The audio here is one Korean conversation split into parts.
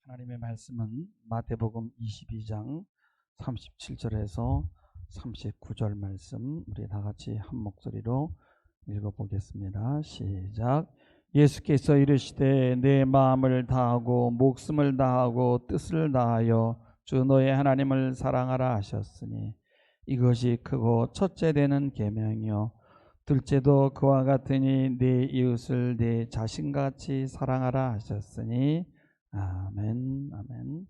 하나님의 말씀은 마태복음 22장 37절에서 39절 말씀 우리 다 같이 한 목소리로 읽어보겠습니다. 시작. 예수께서 이르시되 내 마음을 다하고 목숨을 다하고 뜻을 다하여 주 너의 하나님을 사랑하라 하셨으니 이것이 크고 첫째 되는 계명이요 둘째도 그와 같으니 네 이웃을 네 자신같이 사랑하라 하셨으니 아멘, 아멘.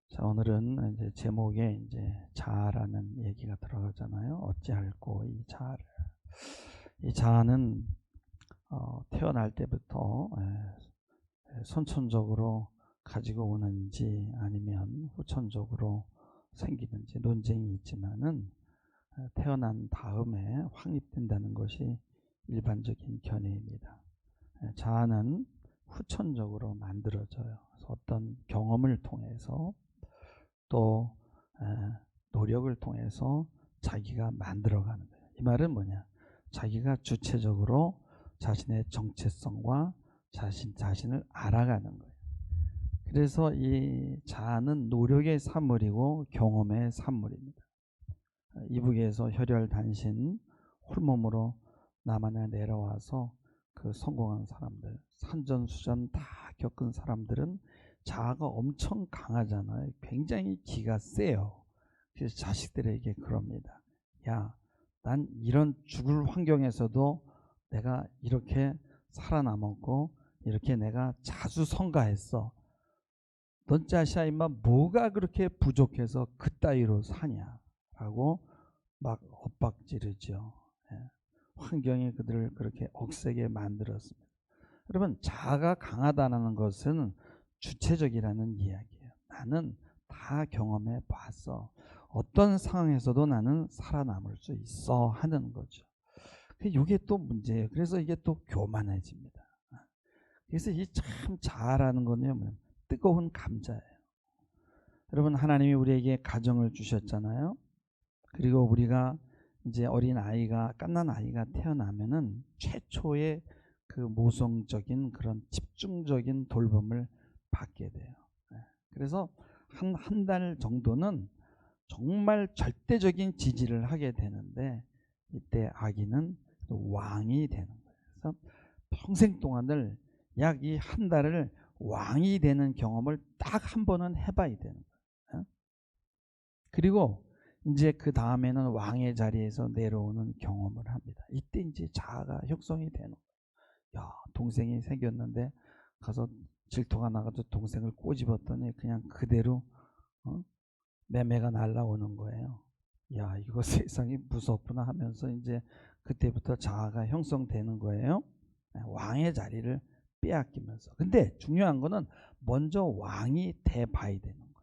자, 오늘은 이제 제목에 이제 자아라는 얘기가 들어가잖아요. 어찌할꼬 이 자아를. 이 자아는 태어날 때부터 선천적으로 가지고 오는지 아니면 후천적으로 생기는지 논쟁이 있지만은 태어난 다음에 확립된다는 것이 일반적인 견해입니다. 자아는 후천적으로 만들어져요. 그래서 어떤 경험을 통해서 또 노력을 통해서 자기가 만들어가는 거예요. 이 말은 뭐냐? 자기가 주체적으로 자신의 정체성과 자신을 알아가는 거예요. 그래서 이 자아는 노력의 산물이고 경험의 산물입니다. 이북에서 혈혈단신 홀몸으로 남한에 내려와서 그 성공한 사람들, 산전수전 다 겪은 사람들은 자아가 엄청 강하잖아요. 굉장히 기가 세요. 그래서 자식들에게 그럽니다. 야, 난 이런 죽을 환경에서도 내가 이렇게 살아남았고 이렇게 내가 자수성가했어. 넌 자식아 임마 뭐가 그렇게 부족해서 그따위로 사냐 라고 막 엇박지르죠. 환경이 그들을 그렇게 억세게 만들었습니다. 여러분, 자아가 강하다는 것은 주체적이라는 이야기예요. 나는 다 경험해 봤어. 어떤 상황에서도 나는 살아남을 수 있어 하는 거죠. 이게 또 문제예요. 그래서 이게 또 교만해집니다. 그래서 이 참 자아라는 거는요, 뜨거운 감자예요. 여러분, 하나님이 우리에게 가정을 주셨잖아요. 그리고 우리가 이제 어린 아이가 갓난 아이가 태어나면은 최초의 그 모성적인 그런 집중적인 돌봄을 받게 돼요. 그래서 한 달 정도는 정말 절대적인 지지를 하게 되는데 이때 아기는 왕이 되는 거예요. 그래서 평생 동안을 약 이 한 달을 왕이 되는 경험을 딱 한 번은 해봐야 되는 거예요. 그리고 이제 그 다음에는 왕의 자리에서 내려오는 경험을 합니다. 이때 이제 자아가 형성이 되는 거예요. 야, 동생이 생겼는데 가서 질투가 나가서 동생을 꼬집었더니 그냥 그대로 매매가 날라오는 거예요. 야, 이거 세상이 무섭구나 하면서 이제 그때부터 자아가 형성되는 거예요. 왕의 자리를 빼앗기면서. 근데 중요한 거는 먼저 왕이 돼봐야 되는 거예요.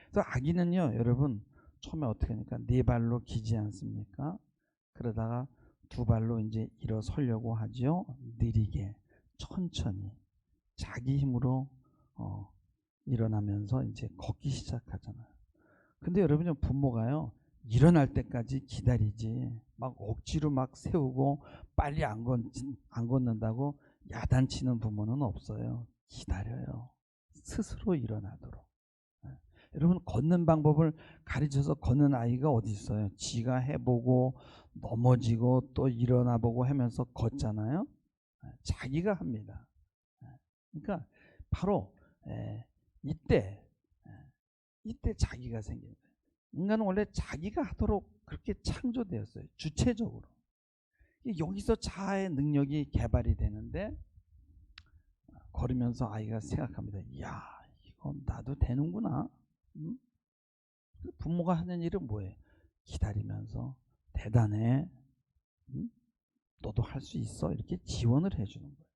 그래서 아기는요, 여러분, 처음에 어떻게 하니까 네 발로 기지 않습니까? 그러다가 두 발로 이제 일어서려고 하죠. 느리게, 천천히, 자기 힘으로 일어나면서 이제 걷기 시작하잖아요. 근데 여러분요, 부모가요, 일어날 때까지 기다리지, 막 억지로 막 세우고 빨리 안 걷는다고 야단치는 부모는 없어요. 기다려요. 스스로 일어나도록. 여러분, 걷는 방법을 가르쳐서 걷는 아이가 어디 있어요? 지가 해보고 넘어지고 또 일어나보고 하면서 걷잖아요. 자기가 합니다. 그러니까 바로 이때 자기가 생기는 거예요. 인간은 원래 자기가 하도록 그렇게 창조되었어요. 주체적으로. 여기서 자아의 능력이 개발이 되는데 걸으면서 아이가 생각합니다. 야, 이건 나도 되는구나. 부모가 하는 일은 뭐예요? 기다리면서 대단해. 너도 할 수 있어. 이렇게 지원을 해주는 거예요.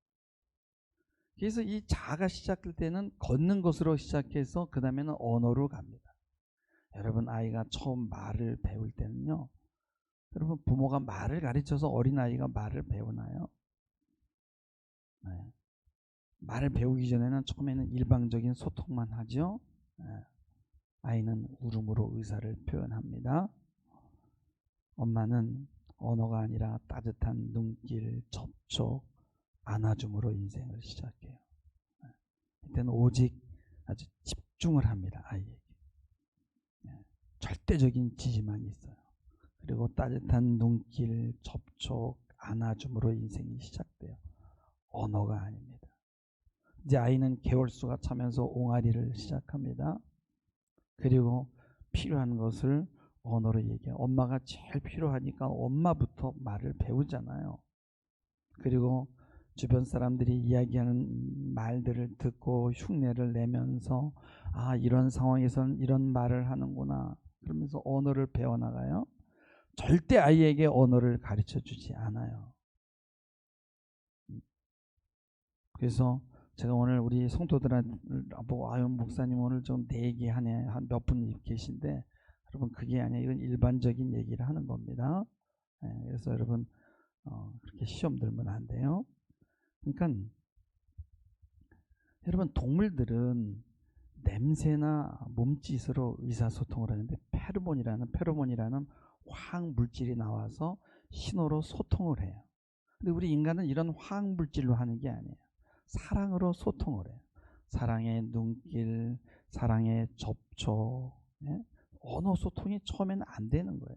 그래서 이 자아가 시작될 때는 걷는 것으로 시작해서 그 다음에는 언어로 갑니다. 여러분, 아이가 처음 말을 배울 때는요, 여러분, 부모가 말을 가르쳐서 어린아이가 말을 배우나요? 네. 말을 배우기 전에는 처음에는 일방적인 소통만 하죠. 네. 아이는 울음으로 의사를 표현합니다. 엄마는 언어가 아니라 따뜻한 눈길, 접촉, 안아줌으로 인생을 시작해요. 이때는 오직 아주 집중을 합니다. 아이에게. 절대적인 지지만이 있어요. 그리고 따뜻한 눈길, 접촉, 안아줌으로 인생이 시작돼요. 언어가 아닙니다. 이제 아이는 개월수가 차면서 옹알이를 시작합니다. 그리고 필요한 것을 언어로 얘기해요. 엄마가 제일 필요하니까 엄마부터 말을 배우잖아요. 그리고 주변 사람들이 이야기하는 말들을 듣고 흉내를 내면서 아, 이런 상황에선 이런 말을 하는구나. 그러면서 언어를 배워나가요. 절대 아이에게 언어를 가르쳐 주지 않아요. 그래서 제가 오늘 우리 성도들한테 보고 아유 목사님 오늘 좀 내 얘기하네 한 몇 분 계신데 여러분 그게 아니라 이건 일반적인 얘기를 하는 겁니다. 그래서 여러분 그렇게 시험 들면 안 돼요. 그러니까 여러분 동물들은 냄새나 몸짓으로 의사소통을 하는데 페로몬이라는 화학 물질이 나와서 신호로 소통을 해요. 근데 우리 인간은 이런 화학 물질로 하는 게 아니에요. 사랑으로 소통을 해요. 사랑의 눈길, 사랑의 접촉, 언어 소통이 처음에는 안 되는 거예요.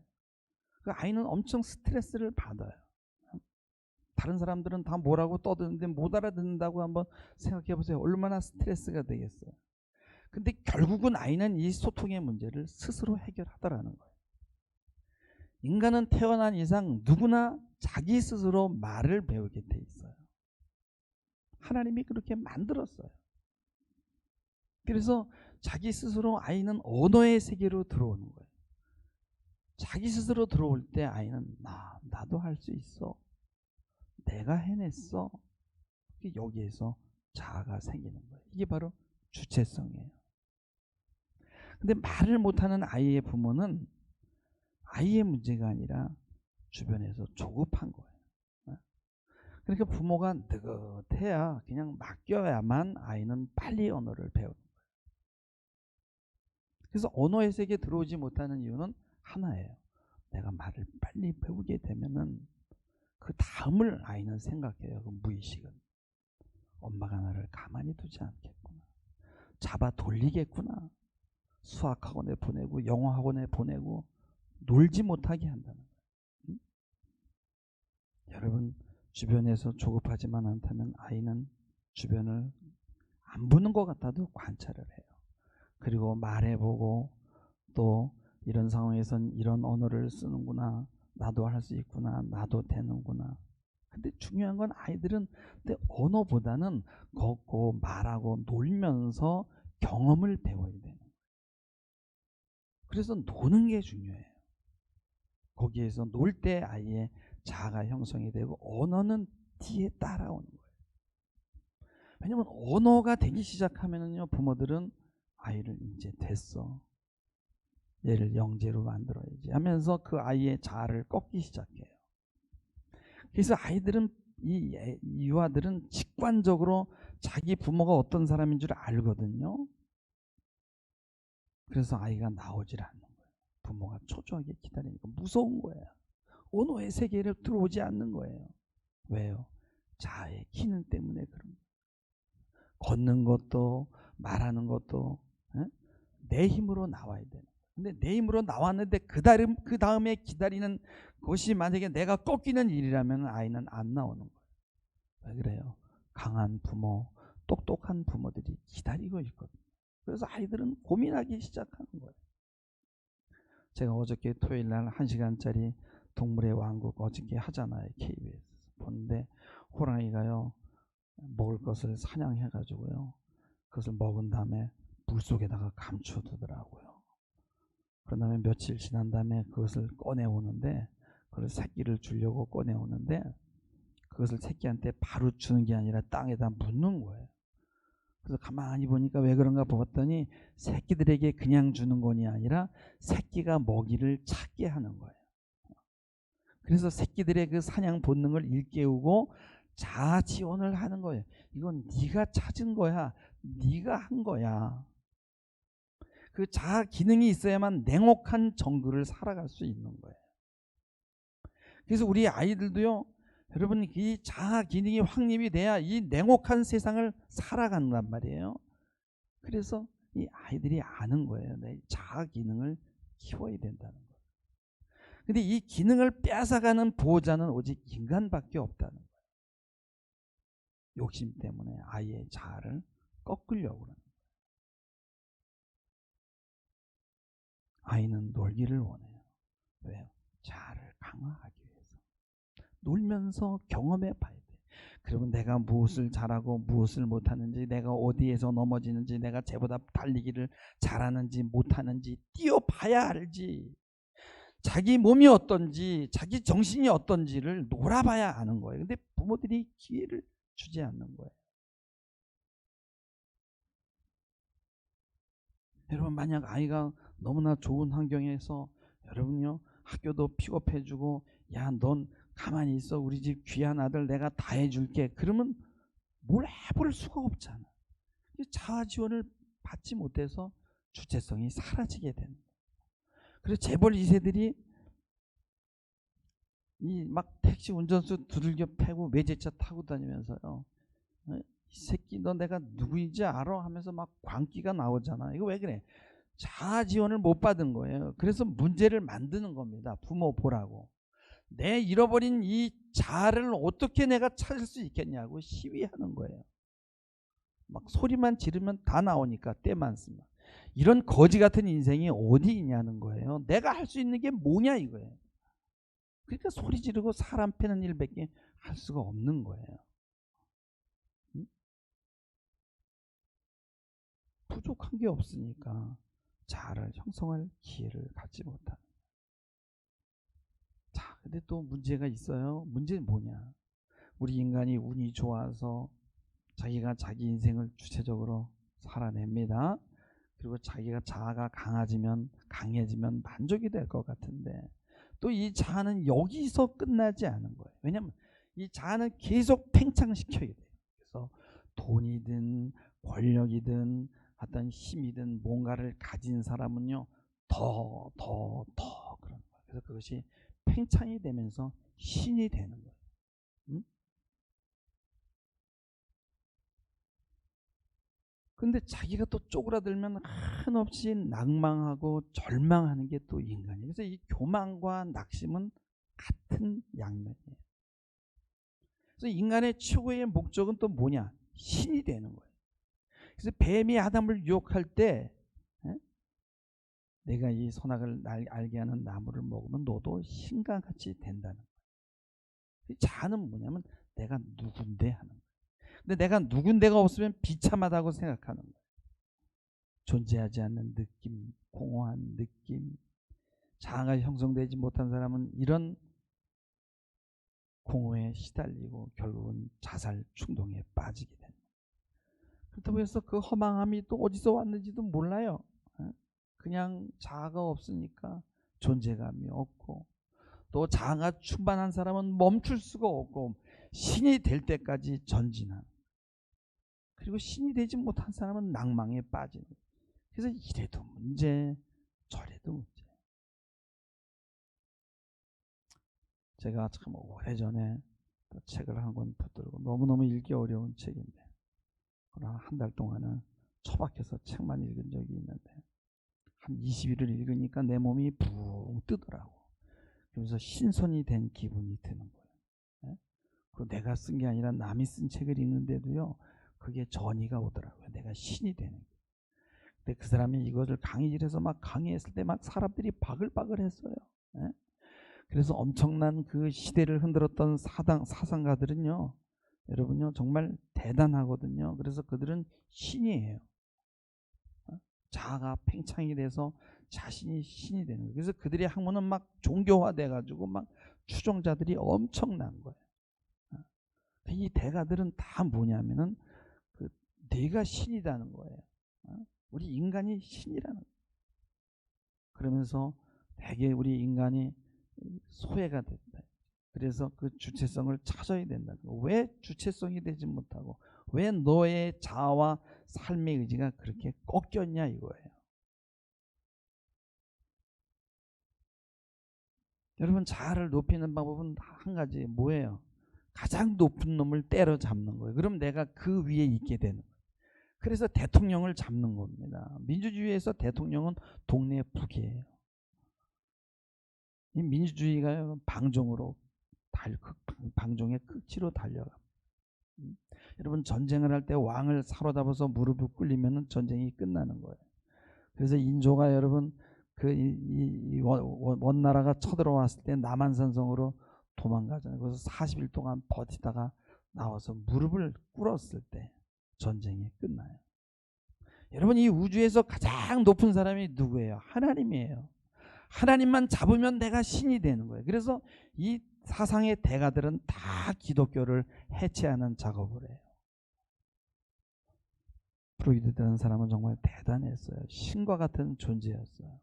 그 아이는 엄청 스트레스를 받아요. 다른 사람들은 다 뭐라고 떠드는데 못 알아듣는다고 한번 생각해 보세요. 얼마나 스트레스가 되겠어요. 근데 결국은 아이는 이 소통의 문제를 스스로 해결하더라는 거예요. 인간은 태어난 이상 누구나 자기 스스로 말을 배우게 돼 있어요. 하나님이 그렇게 만들었어요. 그래서 자기 스스로 아이는 언어의 세계로 들어오는 거예요. 자기 스스로 들어올 때 아이는 나도 할 수 있어. 내가 해냈어. 여기에서 자아가 생기는 거예요. 이게 바로 주체성이에요. 근데 말을 못하는 아이의 부모는 아이의 문제가 아니라 주변에서 조급한 거예요. 그러니까 부모가 느긋해야 그냥 맡겨야만 아이는 빨리 언어를 배우는 거예요. 그래서 언어의 세계에 들어오지 못하는 이유는 하나예요. 내가 말을 빨리 배우게 되면은 그 다음을 아이는 생각해요. 그 무의식은. 엄마가 나를 가만히 두지 않겠구나. 잡아 돌리겠구나. 수학학원에 보내고 영어학원에 보내고 놀지 못하게 한다는 거예요. 응? 여러분 주변에서 조급하지만 않다면 아이는 주변을 안 보는 것 같아도 관찰을 해요. 그리고 말해보고 또 이런 상황에선 이런 언어를 쓰는구나. 나도 할 수 있구나. 나도 되는구나. 근데 중요한 건 아이들은 근데 언어보다는 걷고 말하고 놀면서 경험을 배워야 되는 거예요. 그래서 노는 게 중요해요. 거기에서 놀 때 아이의 자아가 형성이 되고 언어는 뒤에 따라오는 거예요. 왜냐면 언어가 되기 시작하면은요 부모들은 아이를 이제 됐어. 얘를 영재로 만들어야지 하면서 그 아이의 자아를 꺾기 시작해요. 그래서 아이들은 이 유아들은 직관적으로 자기 부모가 어떤 사람인 줄 알거든요. 그래서 아이가 나오질 않는 거예요. 부모가 초조하게 기다리니까 무서운 거예요. 언어의 세계를 들어오지 않는 거예요. 왜요? 자아의 기능 때문에 그런 거예요. 걷는 것도 말하는 것도 내 힘으로 나와야 되는 거예요. 근데 내 힘으로 나왔는데 그 다음에 기다리는 것이 만약에 내가 꺾이는 일이라면 아이는 안 나오는 거예요. 왜 그래요? 강한 부모, 똑똑한 부모들이 기다리고 있거든요. 그래서 아이들은 고민하기 시작하는 거예요. 제가 어저께 토요일 날 1시간짜리 동물의 왕국 어저께 하잖아요. KBS 보는데 호랑이가요 먹을 것을 사냥해가지고요 그것을 먹은 다음에 물속에다가 감춰두더라고요. 그런 다음에 며칠 지난 다음에 그것을 꺼내오는데 그걸 새끼를 주려고 꺼내오는데 그것을 새끼한테 바로 주는 게 아니라 땅에다 묻는 거예요. 그래서 가만히 보니까 왜 그런가 봤더니 새끼들에게 그냥 주는 것이 아니라 새끼가 먹이를 찾게 하는 거예요. 그래서 새끼들의 그 사냥 본능을 일깨우고 자아 지원을 하는 거예요. 이건 네가 찾은 거야. 네가 한 거야. 그 자아 기능이 있어야만 냉혹한 정글을 살아갈 수 있는 거예요. 그래서 우리 아이들도요. 여러분, 이 자아 기능이 확립이 돼야 이 냉혹한 세상을 살아간단 말이에요. 그래서 이 아이들이 아는 거예요. 내 자아 기능을 키워야 된다는 거예요. 근데 이 기능을 뺏어가는 보호자는 오직 인간밖에 없다는 거예요. 욕심 때문에 아이의 자아를 꺾으려고 그러는 거예요. 아이는 놀기를 원해요. 왜요? 자아를 강화하기 위해서. 놀면서 경험해 봐야 돼. 그러면 내가 무엇을 잘하고 무엇을 못하는지, 내가 어디에서 넘어지는지, 내가 쟤보다 달리기를 잘하는지 못하는지 뛰어봐야 알지. 자기 몸이 어떤지, 자기 정신이 어떤지를 놀아봐야 아는 거예요. 근데 부모들이 기회를 주지 않는 거예요. 여러분, 만약 아이가 너무나 좋은 환경에서 여러분요 학교도 픽업해주고, 야, 넌 가만히 있어, 우리 집 귀한 아들 내가 다 해줄게, 그러면 뭘 해볼 수가 없잖아. 자아 지원을 받지 못해서 주체성이 사라지게 되는 거예요. 그래서 재벌 2세들이 이 막 택시 운전수 두들겨 패고 외제차 타고 다니면서요, 이 새끼 너 내가 누구인지 알아? 하면서 막 광기가 나오잖아. 이거 왜 그래? 자아 지원을 못 받은 거예요. 그래서 문제를 만드는 겁니다. 부모 보라고. 내 잃어버린 이 자아를 어떻게 내가 찾을 수 있겠냐고 시위하는 거예요. 막 소리만 지르면 다 나오니까 때만 쓰면. 이런 거지 같은 인생이 어디 있냐는 거예요. 내가 할 수 있는 게 뭐냐 이거예요. 그러니까 소리 지르고 사람 패는 일밖에 할 수가 없는 거예요. 응? 부족한 게 없으니까 자아를 형성할 기회를 갖지 못하는. 자, 근데 또 문제가 있어요. 문제는 뭐냐? 우리 인간이 운이 좋아서 자기가 자기 인생을 주체적으로 살아냅니다. 그리고 자기가 자아가 강해지면 만족이 될 것 같은데, 또 이 자아는 여기서 끝나지 않은 거예요. 왜냐하면 이 자아는 계속 팽창시켜야 돼요. 그래서 돈이든 권력이든 어떤 힘이든 뭔가를 가진 사람은요 더 그런 거예요. 그래서 그것이 팽창이 되면서 신이 되는 거예요. 응? 근데 자기가 또 쪼그라들면 한없이 낭망하고 절망하는 게 또 인간이에요. 그래서 이 교만과 낙심은 같은 양면이에요. 그래서 인간의 최고의 목적은 또 뭐냐? 신이 되는 거예요. 그래서 뱀이 아담을 유혹할 때, 내가 이 선악을 알게 하는 나무를 먹으면 너도 신과 같이 된다는 거예요. 자아는 뭐냐면 내가 누군데 하는 거예요. 근데 내가 누군데가 없으면 비참하다고 생각하는 거예요. 존재하지 않는 느낌, 공허한 느낌. 자아가 형성되지 못한 사람은 이런 공허에 시달리고 결국은 자살 충동에 빠지게 됩니다. 그렇다고 해서 그 허망함이 또 어디서 왔는지도 몰라요. 그냥 자아가 없으니까 존재감이 없고, 또 자아가 충만한 사람은 멈출 수가 없고 신이 될 때까지 전진하는, 그리고 신이 되지 못한 사람은 낭망에 빠지는. 그래서 이래도 문제 저래도 문제. 제가 참 오래전에 책을 한 권 붙들고 너무너무 읽기 어려운 책인데 한 달 동안은 처박혀서 책만 읽은 적이 있는데, 한 20일을 읽으니까 내 몸이 붕 뜨더라고. 그래서 신선이 된 기분이 드는 거예요. 네? 그리고 내가 쓴 게 아니라 남이 쓴 책을 읽는데도요 그게 전이가 오더라고요. 내가 신이 되는 거예요. 근데 그 사람이 이것을 강의실에서 막 강의했을 때 막 사람들이 바글바글 했어요. 네? 그래서 엄청난 그 시대를 흔들었던 사상가들은요, 여러분요 정말 대단하거든요. 그래서 그들은 신이에요. 자아가 팽창이 돼서 자신이 신이 되는 거예요. 그래서 그들의 학문은 막 종교화돼 가지고 막 추종자들이 엄청난 거예요. 이 대가들은 다 뭐냐면은 그 내가 신이라는 거예요. 우리 인간이 신이라는 거예요. 그러면서 되게 우리 인간이 소외가 됐다. 그래서 그 주체성을 찾아야 된다. 왜 주체성이 되지 못하고 왜 너의 자아와 삶의 의지가 그렇게 꺾였냐 이거예요. 여러분, 자아를 높이는 방법은 한 가지 뭐예요? 가장 높은 놈을 때려잡는 거예요. 그럼 내가 그 위에 있게 되는 거예요. 그래서 대통령을 잡는 겁니다. 민주주의에서 대통령은 동네 북이에요. 이 민주주의가 방종으로 방종의 끝으로 달려갑니다. 여러분, 전쟁을 할 때 왕을 사로잡아서 무릎을 꿇리면 전쟁이 끝나는 거예요. 그래서 인조가 여러분 원나라가 쳐들어왔을 때 남한산성으로 도망가잖아요. 그래서 40일 동안 버티다가 나와서 무릎을 꿇었을 때 전쟁이 끝나요. 여러분, 이 우주에서 가장 높은 사람이 누구예요? 하나님이에요. 하나님만 잡으면 내가 신이 되는 거예요. 그래서 이 사상의 대가들은 다 기독교를 해체하는 작업을 해요. 프로이드라는 사람은 정말 대단했어요. 신과 같은 존재였어요.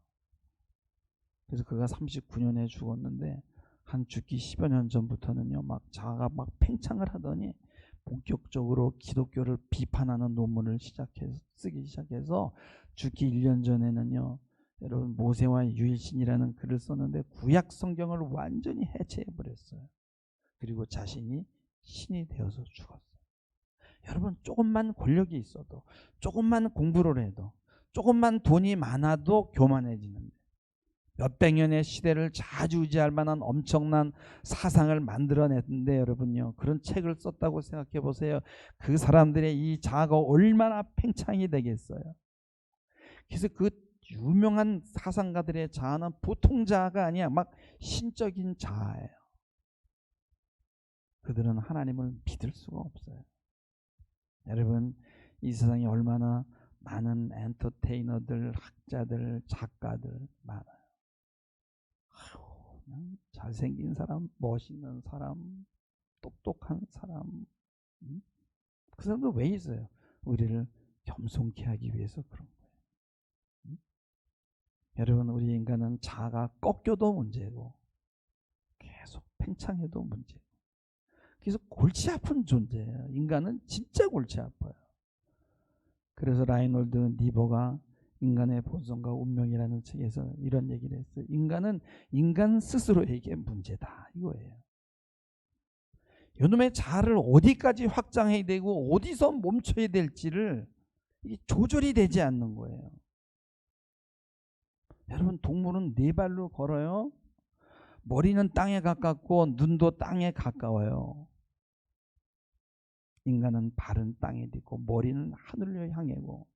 그래서 그가 39년에 죽었는데 한 죽기 10여 년 전부터는요, 막 자아가 막 팽창을 하더니 본격적으로 기독교를 비판하는 논문을 쓰기 시작해서 죽기 1년 전에는요, 여러분 모세와 유일신이라는 글을 썼는데 구약 성경을 완전히 해체해버렸어요. 그리고 자신이 신이 되어서 죽었어요. 여러분, 조금만 권력이 있어도, 조금만 공부를 해도, 조금만 돈이 많아도 교만해지는데 몇백 년의 시대를 좌지우지할 만한 엄청난 사상을 만들어냈는데 여러분요, 그런 책을 썼다고 생각해 보세요. 그 사람들의 이 자아가 얼마나 팽창이 되겠어요. 그래서 그 유명한 사상가들의 자아는 보통 자아가 아니야. 막 신적인 자아예요. 그들은 하나님을 믿을 수가 없어요. 여러분, 이 세상에 얼마나 많은 엔터테이너들, 학자들, 작가들 많아요. 그냥 잘생긴 사람, 멋있는 사람, 똑똑한 사람, 그 사람들 왜 있어요? 우리를 겸손케 하기 위해서 그런 거예요. 여러분, 우리 인간은 자아가 꺾여도 문제고 계속 팽창해도 문제고, 그래서 골치 아픈 존재예요. 인간은 진짜 골치 아파요. 그래서 라이놀드 니버가 인간의 본성과 운명이라는 책에서 이런 얘기를 했어요. 인간은 인간 스스로에게 문제다, 이거예요. 이놈의 자아를 어디까지 확장해야 되고 어디서 멈춰야 될지를 조절이 되지 않는 거예요. 여러분, 동물은 네 발로 걸어요. 머리는 땅에 가깝고 눈도 땅에 가까워요. 인간은 발은 땅에 있고 머리는 하늘을 향해고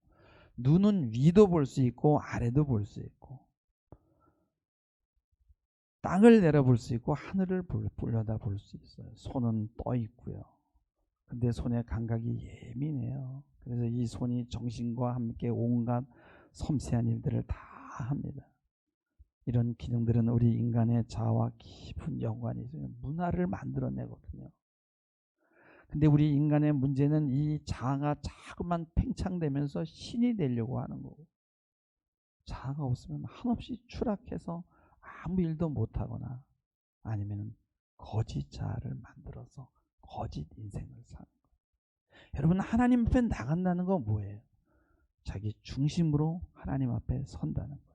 눈은 위도 볼 수 있고 아래도 볼 수 있고 땅을 내려볼 수 있고 하늘을 올려다 볼 수 있어요. 손은 떠 있고요. 근데 손의 감각이 예민해요. 그래서 이 손이 정신과 함께 온갖 섬세한 일들을 다 합니다. 이런 기능들은 우리 인간의 자아와 깊은 연관이 있어요. 문화를 만들어내거든요. 근데 우리 인간의 문제는 이 자아가 자꾸만 팽창되면서 신이 되려고 하는 거고, 자아가 없으면 한없이 추락해서 아무 일도 못하거나 아니면 거짓 자아를 만들어서 거짓 인생을 사는 거예요. 여러분, 하나님 앞에 나간다는 건 뭐예요? 자기 중심으로 하나님 앞에 선다는 거예요.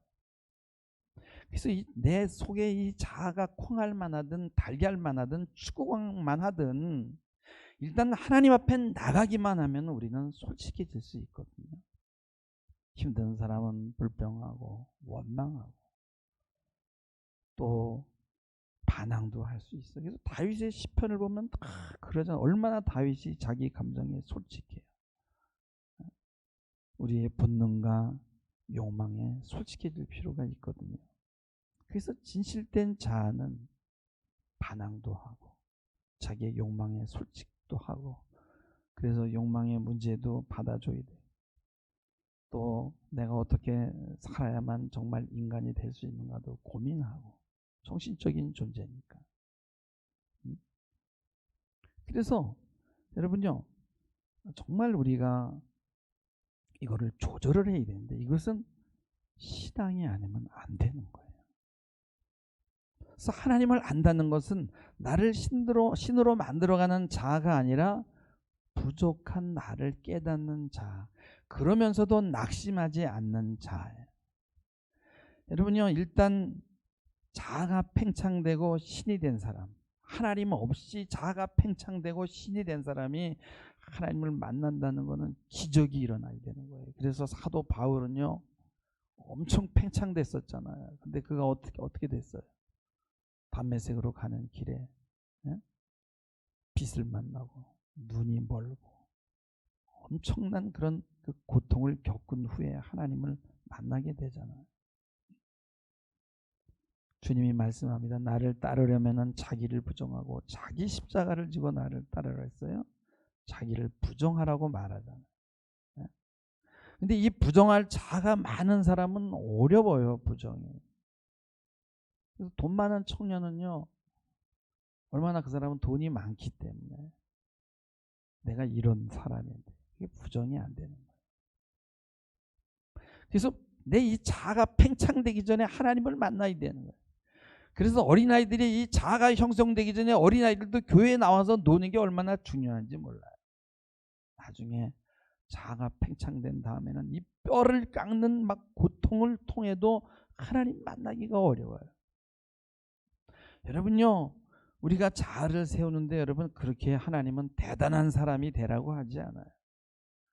그래서 내 속에 이 자아가 콩알만 하든 달걀만 하든 축구공만 하든 일단 하나님 앞에 나가기만 하면 우리는 솔직해질 수 있거든요. 힘든 사람은 불평하고 원망하고 또 반항도 할 수 있어요. 그래서 다윗의 시편을 보면 다 그러잖아요. 얼마나 다윗이 자기 감정에 솔직해요. 우리의 본능과 욕망에 솔직해질 필요가 있거든요. 그래서 진실된 자아는 반항도 하고 자기의 욕망에 솔직도 하고, 그래서 욕망의 문제도 받아줘야 돼요. 또 내가 어떻게 살아야만 정말 인간이 될 수 있는가도 고민하고, 정신적인 존재니까. 그래서 여러분요, 정말 우리가 이거를 조절을 해야 되는데 이것은 신앙이 아니면 안 되는 거예요. 그래서 하나님을 안다는 것은 나를 신으로 만들어가는 자아가 아니라 부족한 나를 깨닫는 자아, 그러면서도 낙심하지 않는 자아예요. 여러분요, 일단 자아가 팽창되고 신이 된 사람, 하나님 없이 자아가 팽창되고 신이 된 사람이 하나님을 만난다는 것은 기적이 일어나야 되는 거예요. 그래서 사도 바울은요 엄청 팽창됐었잖아요. 근데 그가 어떻게 됐어요? 담메색으로 가는 길에 빛을 만나고 눈이 멀고 엄청난 그런 그 고통을 겪은 후에 하나님을 만나게 되잖아요. 주님이 말씀합니다. 나를 따르려면 자기를 부정하고 자기 십자가를 지고 나를 따르라 했어요. 자기를 부정하라고 말하잖아요. 근데 이 부정할 자가 많은 사람은 어려워요. 부정이. 그래서 돈 많은 청년은요 얼마나 그 사람은 돈이 많기 때문에 내가 이런 사람인데 이게 부정이 안 되는 거예요. 그래서 내 이 자아가 팽창되기 전에 하나님을 만나야 되는 거예요. 그래서 어린아이들이 이 자아가 형성되기 전에 어린아이들도 교회에 나와서 노는 게 얼마나 중요한지 몰라요. 나중에 자아가 팽창된 다음에는 이 뼈를 깎는 막 고통을 통해도 하나님 만나기가 어려워요. 여러분요, 우리가 자아를 세우는데 여러분 그렇게 하나님은 대단한 사람이 되라고 하지 않아요.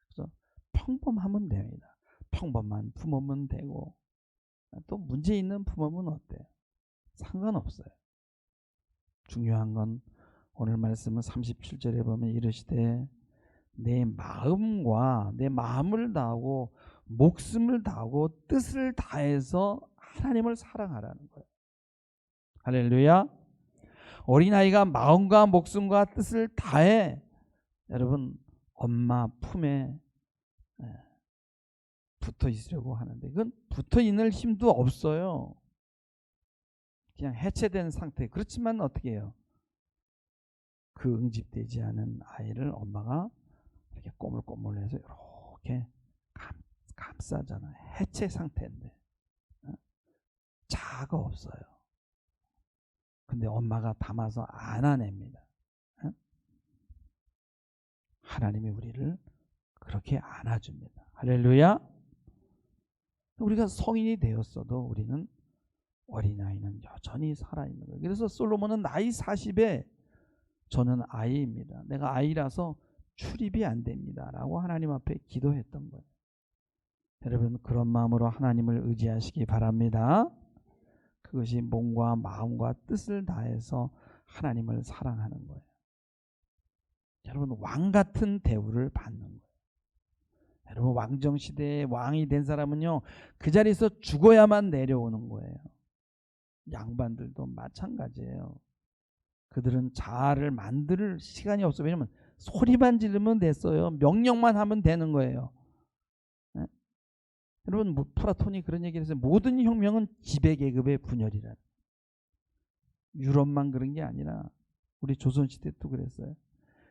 그래서 평범하면 됩니다. 평범한 부모면 되고 또 문제 있는 부모면 어때요? 상관없어요. 중요한 건 오늘 말씀은 37절에 보면 이르시되 내 마음과 내 마음을 다하고 목숨을 다하고 뜻을 다해서 하나님을 사랑하라는 거예요. 할렐루야. 어린아이가 마음과 목숨과 뜻을 다해 여러분 엄마 품에 붙어 있으려고 하는데 그건 붙어 있는 힘도 없어요. 그냥 해체된 상태. 그렇지만 어떻게 해요? 그 응집되지 않은 아이를 엄마가 이렇게 꼬물꼬물해서 이렇게 감싸잖아요. 해체 상태인데 자아가 없어요. 근데 엄마가 담아서 안아냅니다. 하나님이 우리를 그렇게 안아줍니다. 할렐루야. 우리가 성인이 되었어도 우리는 어린아이는 여전히 살아있는 거예요. 그래서 솔로몬은 나이 40에 저는 아이입니다. 내가 아이라서 출입이 안 됩니다. 라고 하나님 앞에 기도했던 거예요. 여러분 그런 마음으로 하나님을 의지하시기 바랍니다. 그것이 몸과 마음과 뜻을 다해서 하나님을 사랑하는 거예요. 여러분 왕 같은 대우를 받는 거예요. 여러분 왕정시대의 왕이 된 사람은요 그 자리에서 죽어야만 내려오는 거예요. 양반들도 마찬가지예요. 그들은 자아를 만들 시간이 없어요. 왜냐면 소리만 지르면 됐어요. 명령만 하면 되는 거예요. 네? 여러분 플라톤이 그런 얘기를 했어요. 모든 혁명은 지배계급의 분열이라. 유럽만 그런 게 아니라 우리 조선시대도 그랬어요.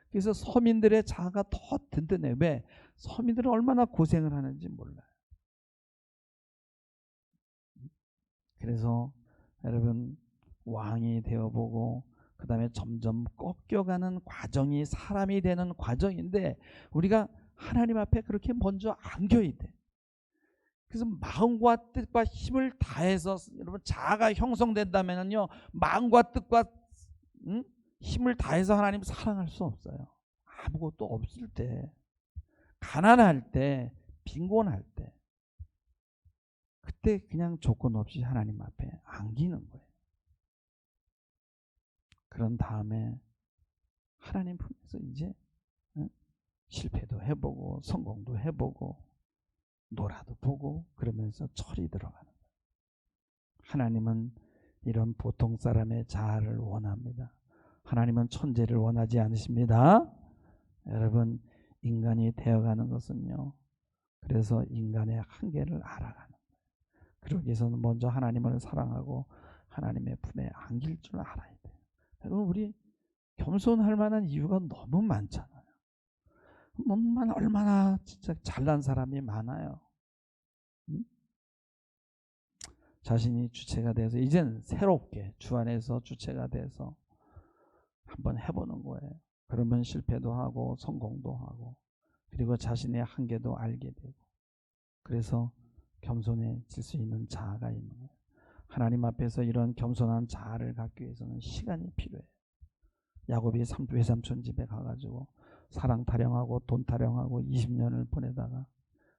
그래서 서민들의 자아가 더 든든해요. 왜? 서민들은 얼마나 고생을 하는지 몰라요. 그래서 여러분 왕이 되어보고 그 다음에 점점 꺾여가는 과정이 사람이 되는 과정인데 우리가 하나님 앞에 그렇게 먼저 안겨야 돼. 그래서 마음과 뜻과 힘을 다해서 여러분 자아가 형성된다면요 마음과 뜻과 힘을 다해서 하나님 사랑할 수 없어요. 아무것도 없을 때, 가난할 때, 빈곤할 때 그때 그냥 조건 없이 하나님 앞에 안기는 거예요. 그런 다음에 하나님 품에서 이제 실패도 해보고 성공도 해보고 놀아도 보고 그러면서 철이 들어가는 거예요. 하나님은 이런 보통 사람의 자아를 원합니다. 하나님은 천재를 원하지 않으십니다. 여러분 인간이 되어가는 것은요 그래서 인간의 한계를 알아가는 거예요. 그러기 위해서는 먼저 하나님을 사랑하고 하나님의 품에 안길 줄 알아야 돼요. 여러분 우리 겸손할 만한 이유가 너무 많잖아요. 얼마나 진짜 잘난 사람이 많아요. 자신이 주체가 돼서 이제는 새롭게 주 안에서 주체가 돼서 한번 해보는 거예요. 그러면 실패도 하고 성공도 하고 그리고 자신의 한계도 알게 되고 그래서 겸손해질 수 있는 자아가 있는 거예요. 하나님 앞에서 이런 겸손한 자아를 갖기 위해서는 시간이 필요해요. 야곱이 외삼촌 집에 가가지고 사랑 타령하고 돈 타령하고 20년을 보내다가,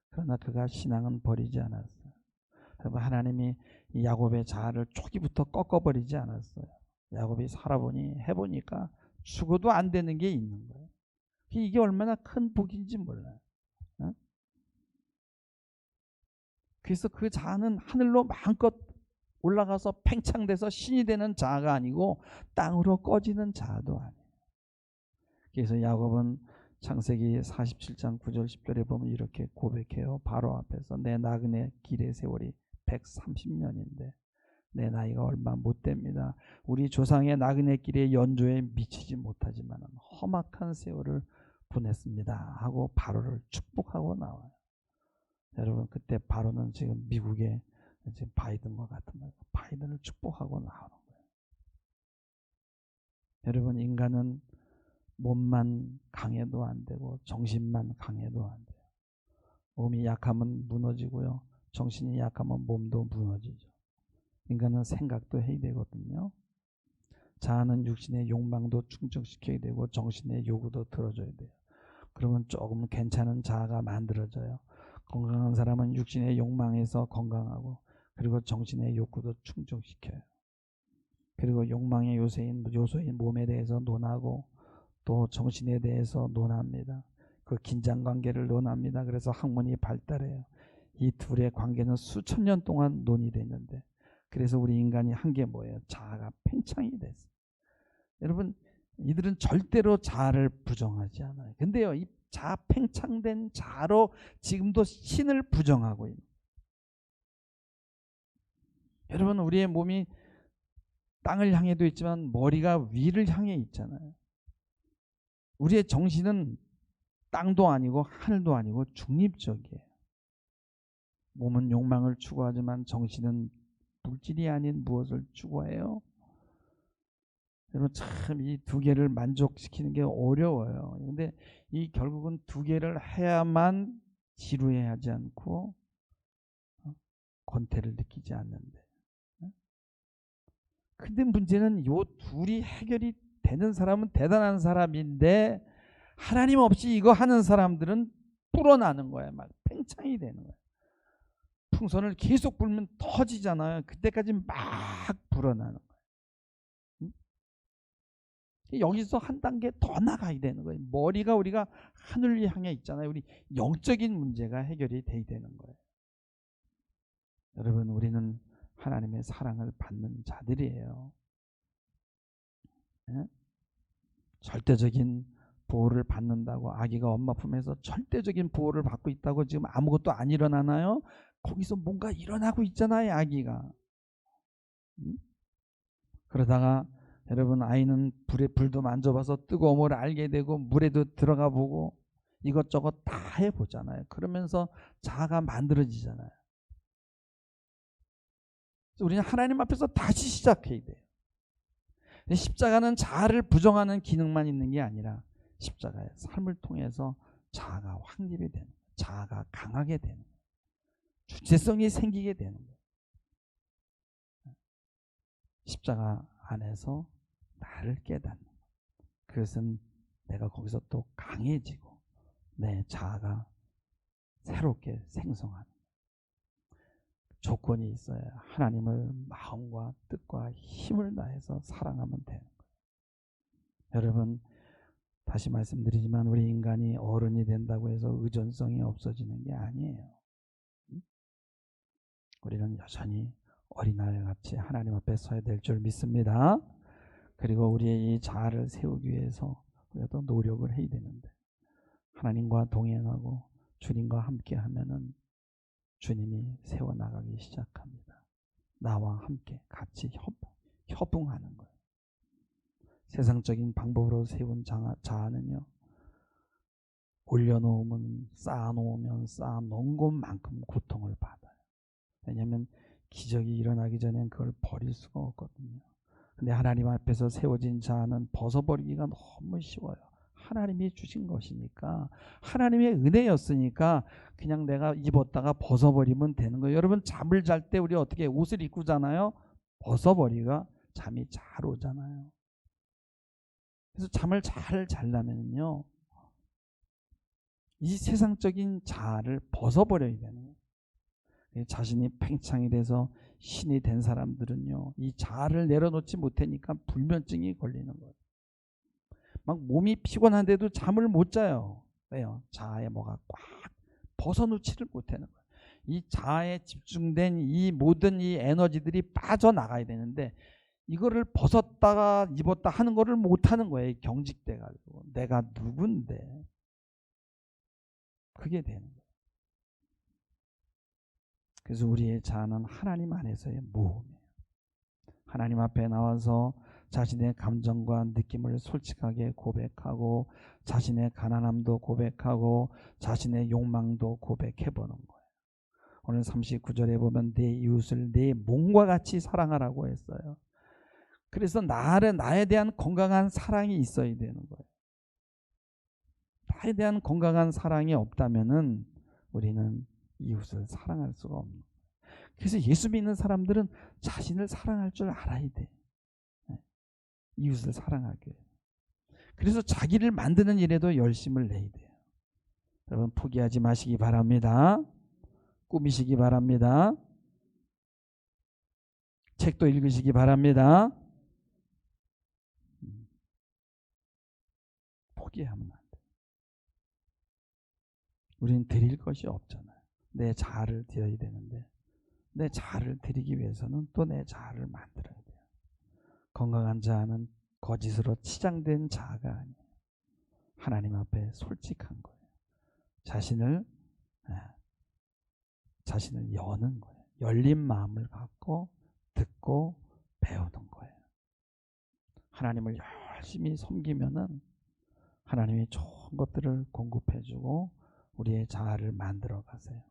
그러나 그가 신앙은 버리지 않았어요. 여러분, 하나님이 이 야곱의 자아를 초기부터 꺾어버리지 않았어요. 야곱이 살아보니 해보니까 죽어도 안 되는 게 있는 거예요. 이게 얼마나 큰 복인지 몰라요. 어? 그래서 그 자아는 하늘로 마음껏 올라가서 팽창돼서 신이 되는 자아가 아니고 땅으로 꺼지는 자아도 아니에요. 그래서 야곱은 창세기 47장 9절 10절에 보면 이렇게 고백해요. 바로 앞에서 내 나그네 길의 세월이 130년인데 내 나이가 얼마 못 됩니다. 우리 조상의 나그네 길의 연조에 미치지 못하지만 험악한 세월을 보냈습니다 하고 바로를 축복하고 나와요. 여러분, 그때 바로는 지금 미국의 지금 바이든과 같은 거예요. 바이든을 축복하고 나오는 거예요. 여러분, 인간은 몸만 강해도 안 되고 정신만 강해도 안 돼요. 몸이 약하면 무너지고요. 정신이 약하면 몸도 무너지죠. 인간은 생각도 해야 되거든요. 자아는 육신의 욕망도 충족시켜야 되고 정신의 요구도 들어줘야 돼요. 그러면 조금 괜찮은 자아가 만들어져요. 건강한 사람은 육신의 욕망에서 건강하고, 그리고 정신의 욕구도 충족시켜요. 그리고 욕망의 요소인 몸에 대해서 논하고 또 정신에 대해서 논합니다. 그 긴장관계를 논합니다. 그래서 학문이 발달해요. 이 둘의 관계는 수천 년 동안 논의됐는데, 그래서 우리 인간이 한 게 뭐예요? 자아가 팽창이 됐어요. 여러분, 이들은 절대로 자아를 부정하지 않아요. 근데요, 이 자아 팽창된 자아로 지금도 신을 부정하고 있는. 여러분, 우리의 몸이 땅을 향해도 있지만 머리가 위를 향해 있잖아요. 우리의 정신은 땅도 아니고 하늘도 아니고 중립적이에요. 몸은 욕망을 추구하지만 정신은 물질이 아닌 무엇을 추구해요? 여러분, 참 이 두 개를 만족시키는 게 어려워요. 근데 이 결국은 두 개를 해야만 지루해하지 않고 권태를 느끼지 않는데. 근데 문제는 요 둘이 해결이 되는 사람은 대단한 사람인데, 하나님 없이 이거 하는 사람들은 불어나는 거야. 막 팽창이 되는 거야. 풍선을 계속 불면 터지잖아요. 그때까지 막 불어나는 거야. 여기서 한 단계 더 나가야 되는 거예요. 머리가 우리가 하늘을 향해 있잖아요. 우리 영적인 문제가 해결이 돼야 되는 거예요. 여러분, 우리는 하나님의 사랑을 받는 자들이에요. 네? 절대적인 보호를 받는다고, 아기가 엄마 품에서 절대적인 보호를 받고 있다고 지금 아무것도 안 일어나나요? 거기서 뭔가 일어나고 있잖아요, 아기가. 그러다가 여러분, 아이는 불도 만져봐서 뜨거움을 알게 되고 물에도 들어가 보고 이것저것 다 해보잖아요. 그러면서 자아가 만들어지잖아요. 우리는 하나님 앞에서 다시 시작해야 돼요. 십자가는 자아를 부정하는 기능만 있는 게 아니라 십자가의 삶을 통해서 자아가 확립이 되는 거예요. 자아가 강하게 되는 거예요. 주체성이 생기게 되는 거예요. 십자가 안에서 나를 깨닫는 거예요. 그것은 내가 거기서 또 강해지고 내 자아가 새롭게 생성하는 거예요. 조건이 있어야 하나님을 마음과 뜻과 힘을 다해서 사랑하면 되는 거예요. 여러분, 다시 말씀드리지만 우리 인간이 어른이 된다고 해서 의존성이 없어지는 게 아니에요. 우리는 여전히 어린아이 같이 하나님 앞에 서야 될 줄 믿습니다. 그리고 우리의 이 자아를 세우기 위해서 우리가 또 노력을 해야 되는데, 하나님과 동행하고 주님과 함께 하면은 주님이 세워나가기 시작합니다. 나와 함께 같이 협응하는 거예요. 세상적인 방법으로 세운 자아는요, 올려놓으면 쌓아놓으면 쌓아놓은 것만큼 고통을 받아요. 왜냐하면 기적이 일어나기 전엔 그걸 버릴 수가 없거든요. 근데 하나님 앞에서 세워진 자아는 벗어버리기가 너무 쉬워요. 하나님이 주신 것이니까, 하나님의 은혜였으니까 그냥 내가 입었다가 벗어버리면 되는 거예요. 여러분, 잠을 잘 때 우리 어떻게 옷을 입고 자나요? 벗어버리가 잠이 잘 오잖아요. 그래서 잠을 잘 자려면요, 이 세상적인 자아를 벗어버려야 되는 거예요. 자신이 팽창이 돼서 신이 된 사람들은요, 이 자아를 내려놓지 못하니까 불면증이 걸리는 거예요. 막 몸이 피곤한데도 잠을 못 자요. 왜요? 자아에 뭐가 꽉 벗어놓지를 못하는 거예요. 이 자아에 집중된 이 모든 이 에너지들이 빠져나가야 되는데, 이거를 벗었다가 입었다 하는 거를 못하는 거예요. 경직돼가지고. 내가 누군데. 그게 되는 거예요. 그래서 우리의 자아는 하나님 안에서의 모험이에요. 하나님 앞에 나와서 자신의 감정과 느낌을 솔직하게 고백하고, 자신의 가난함도 고백하고, 자신의 욕망도 고백해보는 거예요. 오늘 39절에 보면 내 이웃을 내 몸과 같이 사랑하라고 했어요. 그래서 나에 대한 건강한 사랑이 있어야 되는 거예요. 나에 대한 건강한 사랑이 없다면은 우리는 이웃을 사랑할 수가 없는 거예요. 그래서 예수 믿는 사람들은 자신을 사랑할 줄 알아야 돼. 이웃을 사랑하게. 그래서 자기를 만드는 일에도 열심을 내야 돼요. 여러분 포기하지 마시기 바랍니다. 꾸미시기 바랍니다. 책도 읽으시기 바랍니다. 포기하면 안 돼요. 우리는 드릴 것이 없잖아요. 내 자아를 드려야 되는데, 내 자아를 드리기 위해서는 또 내 자아를 만들어야 돼요. 건강한 자아는 거짓으로 치장된 자아가 아니에요. 하나님 앞에 솔직한 거예요. 자신을 여는 거예요. 열린 마음을 갖고 듣고 배우는 거예요. 하나님을 열심히 섬기면은 하나님이 좋은 것들을 공급해주고 우리의 자아를 만들어 가세요.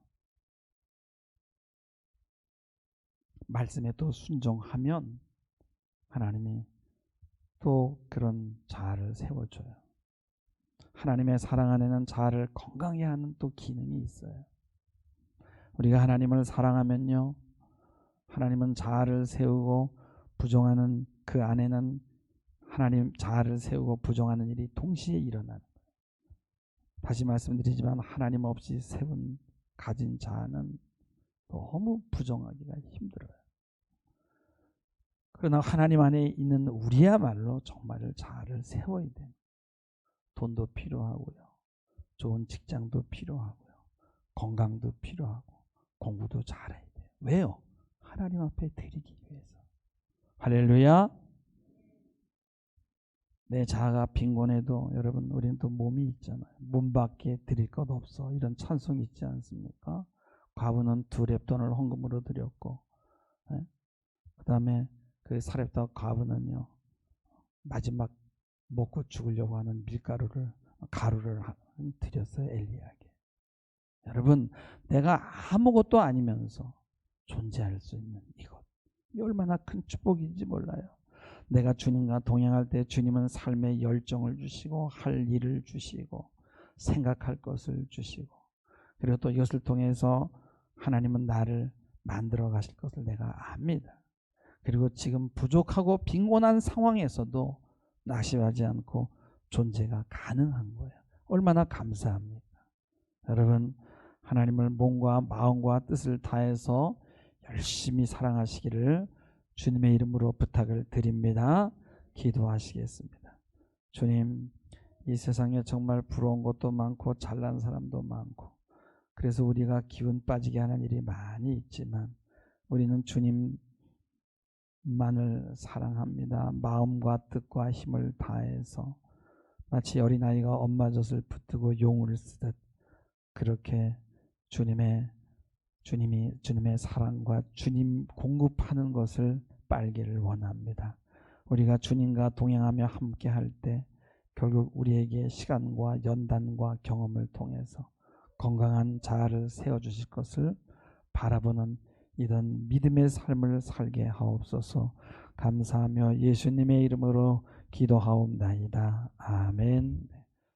말씀에 또 순종하면 하나님이 또 그런 자아를 세워줘요. 하나님의 사랑 안에는 자아를 건강히 하는 또 기능이 있어요. 우리가 하나님을 사랑하면요, 하나님은 자아를 세우고 부정하는 그 안에는 하나님 자아를 세우고 부정하는 일이 동시에 일어나는 거예요. 다시 말씀드리지만 하나님 없이 가진 자아는 너무 부정하기가 힘들어요. 그러나 하나님 안에 있는 우리야말로 정말 자아를 세워야 돼요. 돈도 필요하고요, 좋은 직장도 필요하고요, 건강도 필요하고, 공부도 잘해야 돼요. 왜요? 하나님 앞에 드리기 위해서. 할렐루야. 내 자아가 빈곤해도 여러분 우리는 또 몸이 있잖아요. 몸밖에 드릴 것 없어, 이런 찬송이 있지 않습니까? 과부는 2렙돈을 헌금으로 드렸고, 그 다음에 그 사렙다 과부는요, 마지막 먹고 죽으려고 하는 가루를 드렸어요, 엘리야에게. 여러분, 내가 아무것도 아니면서 존재할 수 있는 이것, 이 얼마나 큰 축복인지 몰라요. 내가 주님과 동행할 때 주님은 삶의 열정을 주시고 할 일을 주시고 생각할 것을 주시고, 그리고 또 이것을 통해서 하나님은 나를 만들어 가실 것을 내가 압니다. 그리고 지금 부족하고 빈곤한 상황에서도 낙심하지 않고 존재가 가능한 거예요. 얼마나 감사합니까? 여러분, 하나님을 몸과 마음과 뜻을 다해서 열심히 사랑하시기를 주님의 이름으로 부탁을 드립니다. 기도하시겠습니다. 주님, 이 세상에 정말 부러운 것도 많고 잘난 사람도 많고, 그래서 우리가 기운 빠지게 하는 일이 많이 있지만 우리는 주님만을 사랑합니다. 마음과 뜻과 힘을 다해서 마치 어린아이가 엄마 젖을 붙들고 용을 쓰듯 그렇게 주님의 사랑과 주님 공급하는 것을 빨기를 원합니다. 우리가 주님과 동행하며 함께 할 때 결국 우리에게 시간과 연단과 경험을 통해서 건강한 자아를 세워주실 것을 바라보는 이런 믿음의 삶을 살게 하옵소서. 감사하며 예수님의 이름으로 기도하옵나이다. 아멘.